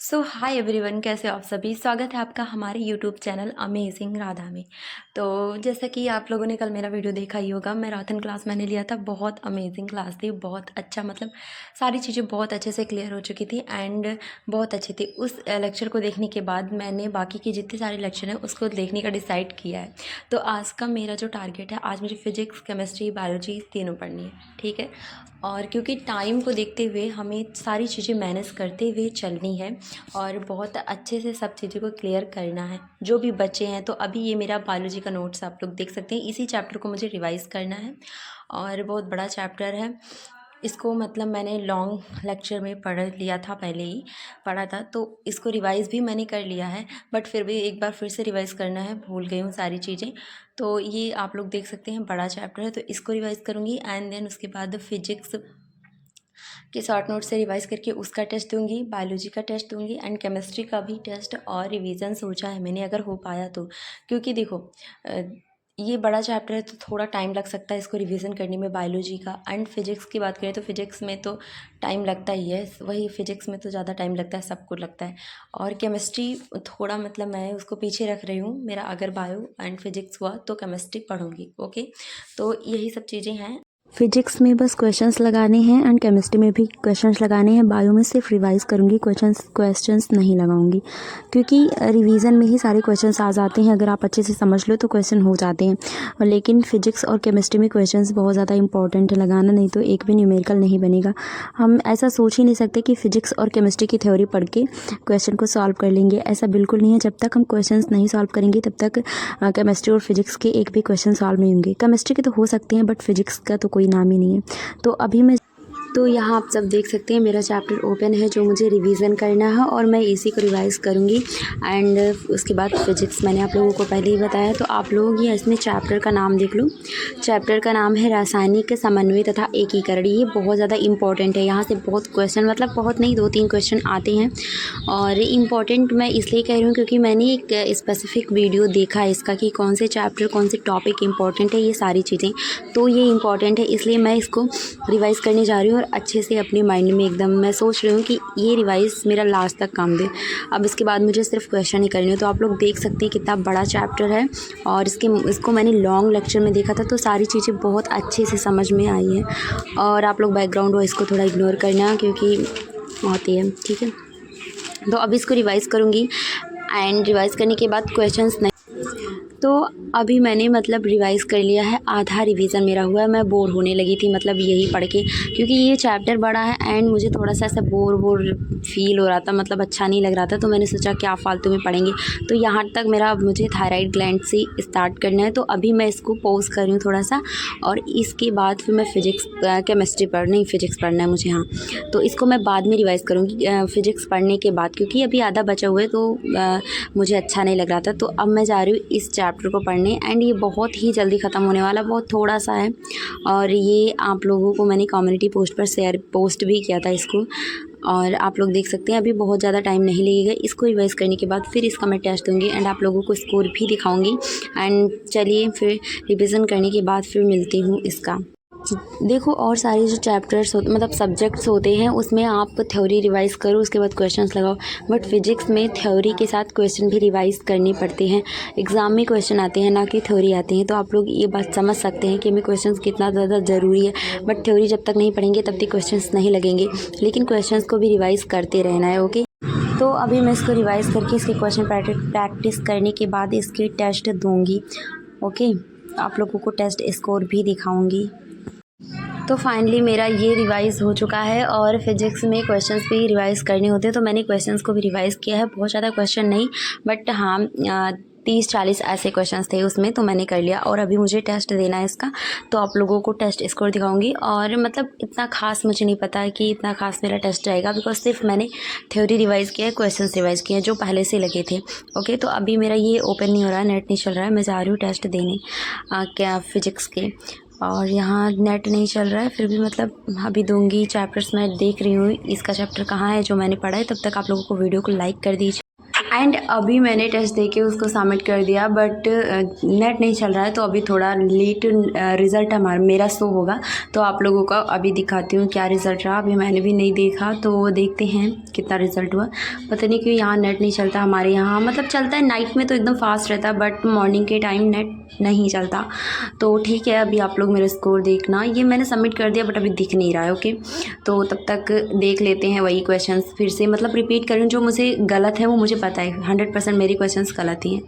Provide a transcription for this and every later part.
सो hi everyone, कैसे हो आप सभी। स्वागत है आपका हमारे यूट्यूब चैनल अमेजिंग राधा में। तो जैसा कि आप लोगों ने कल मेरा वीडियो देखा ही होगा, मैराथन क्लास मैंने लिया था। बहुत अमेजिंग क्लास थी, बहुत अच्छा, मतलब सारी चीज़ें बहुत अच्छे से क्लियर हो चुकी थी एंड बहुत अच्छी थी। उस लेक्चर को देखने के बाद मैंने बाकी के जितने सारे लेक्चर हैं उसको देखने का डिसाइड किया है। तो आज का मेरा जो टारगेट है, आज मुझे फिजिक्स, केमिस्ट्री, बायोलॉजी तीनों पढ़नी है, ठीक है। और क्योंकि टाइम को देखते हुए हमें सारी चीज़ें मैनेज करते हुए चलनी है और बहुत अच्छे से सब चीज़ों को क्लियर करना है जो भी बचे हैं। तो अभी ये मेरा बायोलॉजी का नोट्स आप लोग देख सकते हैं। इसी चैप्टर को मुझे रिवाइज़ करना है और बहुत बड़ा चैप्टर है। इसको मतलब मैंने लॉन्ग लेक्चर में पढ़ लिया था, पहले ही पढ़ा था, तो इसको रिवाइज़ भी मैंने कर लिया है, बट फिर भी एक बार फिर से रिवाइज़ करना है, भूल गई हूँ सारी चीज़ें। तो ये आप लोग देख सकते हैं, बड़ा चैप्टर है, तो इसको रिवाइज़ करूँगी एंड देन उसके बाद फिजिक्स के शॉर्ट नोट से रिवाइज़ करके उसका टेस्ट दूंगी, बायोलॉजी का टेस्ट दूंगी एंड केमिस्ट्री का भी टेस्ट और रिवीजन सोचा है मैंने, अगर हो पाया तो। क्योंकि देखो ये बड़ा चैप्टर है तो थोड़ा टाइम लग सकता है इसको रिवीजन करने में, बायोलॉजी का। एंड फिजिक्स की बात करें तो फिजिक्स में तो टाइम लगता ही है, वही फिजिक्स में तो ज़्यादा टाइम लगता है, सबको लगता है। और केमिस्ट्री थोड़ा मतलब मैं उसको पीछे रख रही हूँ, मेरा अगर बायो एंड फिजिक्स हुआ तो केमिस्ट्री पढ़ूँगी, ओके। तो यही सब चीज़ें हैं। फिजिक्स में बस क्वेश्चंस लगाने हैं एंड केमिस्ट्री में भी क्वेश्चंस लगाने हैं। बायो में सिर्फ रिवाइज़ करूँगी, क्वेश्चंस नहीं लगाऊंगी, क्योंकि रिवीजन में ही सारे क्वेश्चंस आ जाते हैं। अगर आप अच्छे से समझ लो तो क्वेश्चन हो जाते हैं। और लेकिन फिजिक्स और केमिस्ट्री में क्वेश्चंस बहुत ज़्यादा इंपॉर्टेंट है लगाना, नहीं तो एक भी न्यूमेरिकल नहीं बनेगा। हम ऐसा सोच ही नहीं सकते कि फिजिक्स और केमिस्ट्री की थ्योरी पढ़ के क्वेश्चन को सॉल्व कर लेंगे, ऐसा बिल्कुल नहीं है। जब तक हम क्वेश्चंस नहीं सॉल्व करेंगे तब तक केमिस्ट्री और फिजिक्स के एक भी क्वेश्चन सॉल्व नहीं होंगे। केमिस्ट्री के तो हो सकते हैं बट फिजिक्स का तो कोई नाम ही नहीं है। तो अभी मैं तो यहाँ आप सब देख सकते हैं मेरा चैप्टर ओपन है जो मुझे रिवीजन करना है और मैं इसी को रिवाइज़ करूँगी। एंड उसके बाद फिजिक्स मैंने आप लोगों को पहले ही बताया, तो आप लोग ये इसमें चैप्टर का नाम देख लो। चैप्टर का नाम है रासायनिक समन्वय तथा एकीकरण। ये बहुत ज़्यादा इंपॉर्टेंट है, यहाँ से बहुत क्वेश्चन, मतलब बहुत नहीं, 2-3 क्वेश्चन आते हैं। और इम्पॉर्टेंट मैं इसलिए कह रही हूँ क्योंकि मैंने एक स्पेसिफिक वीडियो देखा है इसका कि कौन से चैप्टर, कौन से टॉपिक इंपॉर्टेंट है, ये सारी चीज़ें। तो ये इंपॉर्टेंट है, इसलिए मैं इसको रिवाइज़ करने जा रही हूँ और अच्छे से अपने माइंड में एकदम मैं सोच रही हूँ कि ये रिवाइज़ मेरा लास्ट तक काम दे। अब इसके बाद मुझे सिर्फ क्वेश्चन ही करने हो। तो आप लोग देख सकते हैं कितना बड़ा चैप्टर है और इसको मैंने लॉन्ग लेक्चर में देखा था, तो सारी चीज़ें बहुत अच्छे से समझ में आई है। और आप लोग बैकग्राउंड वॉइस को थोड़ा इग्नोर करना क्योंकि होती है, ठीक है। तो अब इसको रिवाइज़ करूँगी एंड रिवाइज़ करने के बाद क्वेश्चंस नहीं। तो अभी मैंने मतलब रिवाइज़ कर लिया है, आधा रिवीजन मेरा हुआ है। मैं बोर होने लगी थी मतलब यही पढ़ के, क्योंकि ये चैप्टर बड़ा है एंड मुझे थोड़ा सा ऐसा बोर फील हो रहा था, मतलब अच्छा नहीं लग रहा था। तो मैंने सोचा क्या फालतू में पढ़ेंगे। तो यहाँ तक मेरा मुझे थायराइड ग्लैंड से स्टार्ट करना है, तो अभी मैं इसको पॉज कर रही हूँ थोड़ा सा और इसके बाद फिर मैं केमिस्ट्री फिजिक्स पढ़ना है मुझे, हाँ। तो इसको मैं बाद में रिवाइज़ करूँगी फिजिक्स पढ़ने के बाद, क्योंकि अभी आधा बचा हुआ है तो मुझे अच्छा नहीं लग रहा था। तो अब मैं जा रही हूँ इस चैप्टर को पढ़ने एंड ये बहुत ही जल्दी ख़त्म होने वाला, बहुत थोड़ा सा है। और ये आप लोगों को मैंने कम्युनिटी पोस्ट पर पोस्ट भी किया था इसको, और आप लोग देख सकते हैं अभी बहुत ज़्यादा टाइम नहीं लगेगा। इसको रिवाइज़ करने के बाद फिर इसका मैं टेस्ट दूँगी एंड आप लोगों को स्कोर भी दिखाऊँगी। एंड चलिए फिर रिविज़न करने के बाद फिर मिलती हूँ इसका। देखो, और सारे जो चैप्टर्स होते, मतलब सब्जेक्ट्स होते हैं, उसमें आप थ्योरी रिवाइज़ करो, उसके बाद क्वेश्चंस लगाओ। बट फिजिक्स में थ्योरी के साथ क्वेश्चन भी रिवाइज़ करने पड़ते हैं। एग्ज़ाम में क्वेश्चन आते हैं, ना कि थ्योरी आती है। तो आप लोग ये बात समझ सकते हैं कि हमें क्वेश्चंस कितना ज़्यादा ज़रूरी है। बट थ्योरी जब तक नहीं पढ़ेंगे तब तक क्वेश्चंस नहीं लगेंगे, लेकिन क्वेश्चंस को भी रिवाइज़ करते रहना है, ओके। तो अभी मैं इसको रिवाइज़ करके इसके क्वेश्चन प्रैक्टिस करने के बाद इसके टेस्ट दूँगी, ओके। आप लोगों को टेस्ट स्कोर भी दिखाऊँगी। तो फाइनली मेरा ये रिवाइज़ हो चुका है और फिजिक्स में क्वेश्चंस भी रिवाइज़ करने होते हैं, तो मैंने क्वेश्चंस को भी रिवाइज़ किया है। बहुत ज़्यादा क्वेश्चन नहीं, बट हाँ 30-40 ऐसे क्वेश्चंस थे उसमें, तो मैंने कर लिया। और अभी मुझे टेस्ट देना है इसका, तो आप लोगों को टेस्ट स्कोर दिखाऊंगी। और मतलब इतना खास मुझे नहीं पता है कि इतना खास मेरा टेस्ट जाएगा, बिकॉज सिर्फ मैंने थ्योरी रिवाइज़ किया है, क्वेश्चंस रिवाइज़ किए हैं जो पहले से लगे थे, ओके। तो अभी मेरा ये ओपन नहीं हो रहा है, नेट नहीं चल रहा है, मैं जा रही हूँ टेस्ट देने क्या फिजिक्स के, और यहाँ नेट नहीं चल रहा है, फिर भी मतलब अभी दूंगी। चैप्टर्स मैं देख रही हूँ, इसका चैप्टर कहाँ है जो मैंने पढ़ा है। तब तक आप लोगों को वीडियो को लाइक कर दीजिए। एंड अभी मैंने टेस्ट दे के उसको सबमिट कर दिया, बट नेट नहीं चल रहा है तो अभी थोड़ा लेट रिज़ल्ट मेरा शो होगा। तो आप लोगों को अभी दिखाती हूँ क्या रिज़ल्ट रहा। अभी मैंने भी नहीं देखा, तो देखते हैं कितना रिज़ल्ट हुआ। पता नहीं क्यों यहाँ नेट नहीं चलता हमारे यहाँ, मतलब चलता है नाइट में तो एकदम फास्ट रहता है, बट मॉर्निंग के टाइम नेट नहीं चलता। तो ठीक है, अभी आप लोग मेरा स्कोर देखना। ये मैंने सबमिट कर दिया बट अभी दिख नहीं रहा है। ओके, तो तब तक देख लेते हैं वही क्वेश्चंस फिर से, मतलब रिपीट करूँ। जो मुझे गलत है वो मुझे पता है, 100% मेरी क्वेश्चंस गलत ही हैं।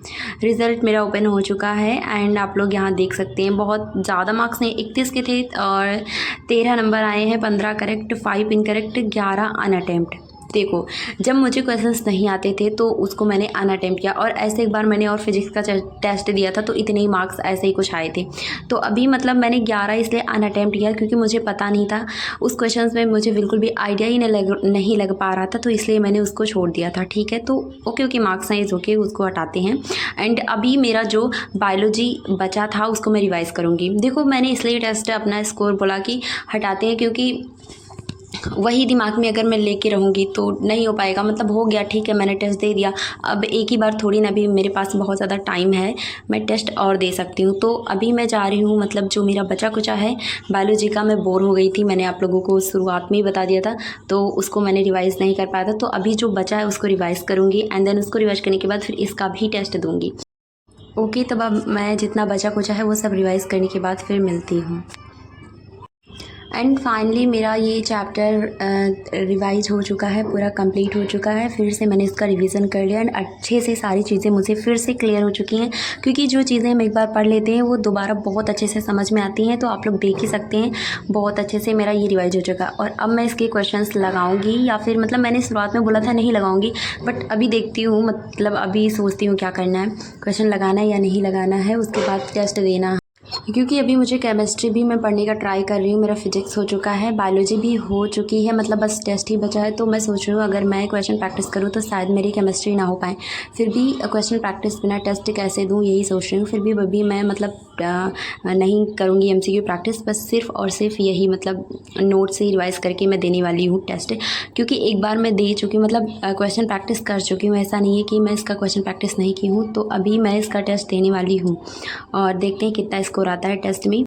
रिज़ल्ट मेरा ओपन हो चुका है एंड आप लोग यहाँ देख सकते हैं बहुत ज़्यादा मार्क्स नहीं, 31 के थे और 13 नंबर आए हैं। 15 करेक्ट, 5 इनकरेक्ट, 11 अनअटेम्प्ट। देखो, जब मुझे क्वेश्चंस नहीं आते थे तो उसको मैंने अनअटेम्प्ट किया, और ऐसे एक बार मैंने और फिजिक्स का टेस्ट दिया था तो इतने ही मार्क्स ऐसे ही कुछ आए थे। तो अभी मतलब मैंने 11 इसलिए अनअटेम्प्ट किया क्योंकि मुझे पता नहीं था उस क्वेश्चंस में, मुझे बिल्कुल भी आइडिया ही नहीं लग पा रहा था, तो इसलिए मैंने उसको छोड़ दिया था। ठीक है, तो ओके मार्क्स हैं इस ओके, उसको हटाते हैं। एंड अभी मेरा जो बायोलॉजी बचा था उसको मैं रिवाइज़ करूँगी। देखो, मैंने इसलिए टेस्ट अपना स्कोर बोला कि हटाते हैं, क्योंकि वही दिमाग में अगर मैं लेके रहूँगी तो नहीं हो पाएगा। मतलब हो गया, ठीक है, मैंने टेस्ट दे दिया, अब एक ही बार थोड़ी ना, भी मेरे पास बहुत ज़्यादा टाइम है, मैं टेस्ट और दे सकती हूँ। तो अभी मैं जा रही हूँ, मतलब जो मेरा बचा कुचा है बायोलॉजी का, मैं बोर हो गई थी, मैंने आप लोगों को शुरुआत में ही बता दिया था, तो उसको मैंने रिवाइज़ नहीं कर पाया था। तो अभी जो बचा है उसको रिवाइज़ करूँगी एंड देन उसको रिवाइज़ करने के बाद फिर इसका भी टेस्ट दूँगी। ओके, तब अब मैं जितना बचा कुचा है वो सब रिवाइज़ करने के बाद फिर मिलती हूँ। एंड फाइनली मेरा ये चैप्टर रिवाइज हो चुका है, पूरा कंप्लीट हो चुका है। फिर से मैंने इसका रिवीजन कर लिया एंड अच्छे से सारी चीज़ें मुझे फिर से क्लियर हो चुकी हैं, क्योंकि जो चीज़ें हम एक बार पढ़ लेते हैं वो दोबारा बहुत अच्छे से समझ में आती हैं। तो आप लोग देख ही सकते हैं बहुत अच्छे से मेरा ये रिवाइज हो चुका है। और अब मैं इसके क्वेश्चंस लगाऊंगी, या फिर मतलब मैंने शुरुआत में बोला था नहीं लगाऊंगी, बट अभी देखती हूँ, मतलब अभी सोचती हूँ क्या करना है, क्वेश्चन लगाना है या नहीं लगाना है, उसके बाद टेस्ट देना है। क्योंकि अभी मुझे केमिस्ट्री भी मैं पढ़ने का ट्राई कर रही हूँ, मेरा फिजिक्स हो चुका है, बायोलॉजी भी हो चुकी है, मतलब बस टेस्ट ही बचा है। तो मैं सोच रही हूँ अगर मैं क्वेश्चन प्रैक्टिस करूँ तो शायद मेरी केमिस्ट्री ना हो पाए। फिर भी क्वेश्चन प्रैक्टिस बिना टेस्ट कैसे दूँ, यही सोच रही हूँ। फिर भी अभी मैं मतलब नहीं करूँगी MCQ प्रैक्टिस, बस सिर्फ और सिर्फ यही मतलब नोट से ही रिवाइज़ करके मैं देने वाली हूँ टेस्ट। क्योंकि एक बार मैं दे चुकी हूँ, मतलब क्वेश्चन प्रैक्टिस कर चुकी हूँ, ऐसा नहीं है कि मैं इसका क्वेश्चन प्रैक्टिस नहीं की हूँ। तो अभी मैं इसका टेस्ट देने वाली हूँ और देखते हैं कितना स्कोर आता है टेस्ट में।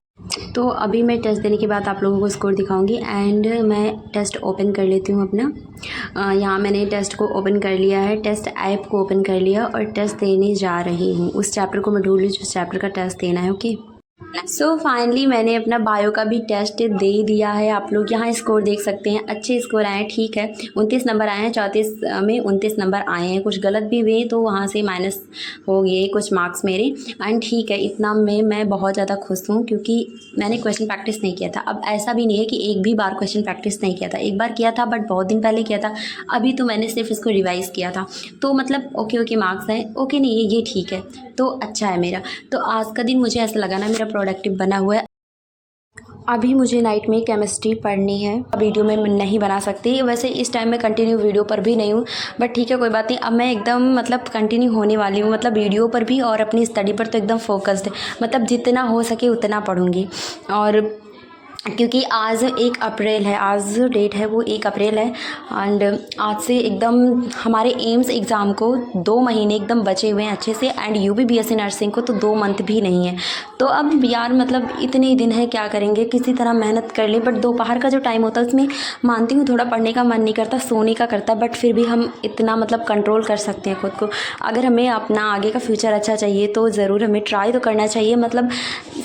तो अभी मैं टेस्ट देने के बाद आप लोगों को स्कोर दिखाऊंगी एंड मैं टेस्ट ओपन कर लेती हूँ अपना। यहाँ मैंने टेस्ट को ओपन कर लिया है, टेस्ट ऐप को ओपन कर लिया और टेस्ट देने जा रही हूँ। उस चैप्टर को मैं ढूंढ ली जिस चैप्टर का टेस्ट देना है। ओके, सो फाइनली मैंने अपना बायो का भी टेस्ट दे दिया है। आप लोग यहाँ स्कोर देख सकते हैं, अच्छे स्कोर आए हैं। ठीक है, 29 नंबर आए हैं, 34 में 29 नंबर आए हैं। कुछ गलत भी हुए तो वहाँ से माइनस हो गए कुछ मार्क्स मेरे। एंड ठीक है, इतना में मैं बहुत ज़्यादा खुश हूँ क्योंकि मैंने क्वेश्चन प्रैक्टिस नहीं किया था। अब ऐसा भी नहीं है कि एक भी बार क्वेश्चन प्रैक्टिस नहीं किया था, एक बार किया था बट बहुत दिन पहले किया था। अभी तो मैंने सिर्फ इसको रिवाइज़ किया था, तो मतलब ओके मार्क्स हैं। ओके नहीं है, ये ठीक है, तो अच्छा है मेरा। तो आज का दिन मुझे ऐसा लगा ना मेरा प्रोडक्टिव बना हुआ है। अभी मुझे नाइट में केमिस्ट्री पढ़नी है, वीडियो में मैं नहीं बना सकती। वैसे इस टाइम मैं कंटिन्यू वीडियो पर भी नहीं हूँ, बट ठीक है कोई बात नहीं। अब मैं एकदम मतलब कंटिन्यू होने वाली हूँ, मतलब वीडियो पर भी और अपनी स्टडी पर तो एकदम फोकस्ड है। मतलब जितना हो सके उतना पढ़ूँगी। और क्योंकि आज 1 अप्रैल है, आज डेट है वो 1 अप्रैल है एंड आज से एकदम हमारे एम्स एग्ज़ाम को 2 महीने एकदम बचे हुए हैं अच्छे से। एंड UP-BSc नर्सिंग को तो 2 मंथ भी नहीं है। तो अब यार मतलब इतने ही दिन है, क्या करेंगे, किसी तरह मेहनत कर लें। बट दोपहर का जो टाइम होता है उसमें मानती हूँ थोड़ा पढ़ने का मन नहीं करता, सोने का करता, बट फिर भी हम इतना मतलब कंट्रोल कर सकते हैं खुद को। अगर हमें अपना आगे का फ्यूचर अच्छा चाहिए तो ज़रूर हमें ट्राई तो करना चाहिए। मतलब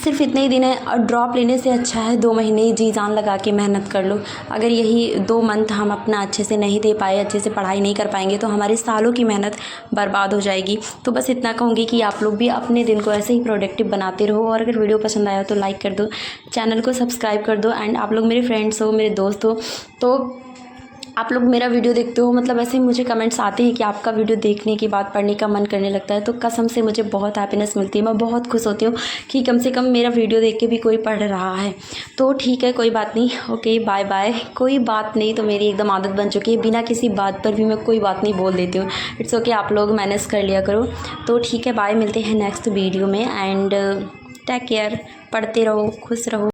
सिर्फ इतने ही दिन है और ड्रॉप लेने से अच्छा है 2 महीने जी जान लगा के मेहनत कर लो। अगर यही 2 मंथ हम अपना अच्छे से नहीं दे पाए, अच्छे से पढ़ाई नहीं कर पाएंगे तो हमारे सालों की मेहनत बर्बाद हो जाएगी। तो बस इतना कहूँगी कि आप लोग भी अपने दिन को ऐसे ही प्रोडक्टिव बनाते रहो। और अगर वीडियो पसंद आया तो लाइक कर दो, चैनल को सब्सक्राइब कर दो। एंड आप लोग मेरे फ्रेंड्स हो, मेरे दोस्त हो, तो आप लोग मेरा वीडियो देखते हो, मतलब ऐसे मुझे कमेंट्स आते हैं कि आपका वीडियो देखने के बाद पढ़ने का मन करने लगता है। तो कसम से मुझे बहुत हैप्पीनेस मिलती है, मैं बहुत खुश होती हूँ कि कम से कम मेरा वीडियो देख के भी कोई पढ़ रहा है। तो ठीक है, कोई बात नहीं, ओके बाय बाय। कोई बात नहीं तो मेरी एकदम आदत बन चुकी है, बिना किसी बात पर भी मैं कोई बात नहीं बोल देती हूँ। इट्स ओके, आप लोग मैनेज कर लिया करो। तो ठीक है, बाय, मिलते हैं नेक्स्ट वीडियो में एंड टेक केयर, पढ़ते रहो, खुश रहो।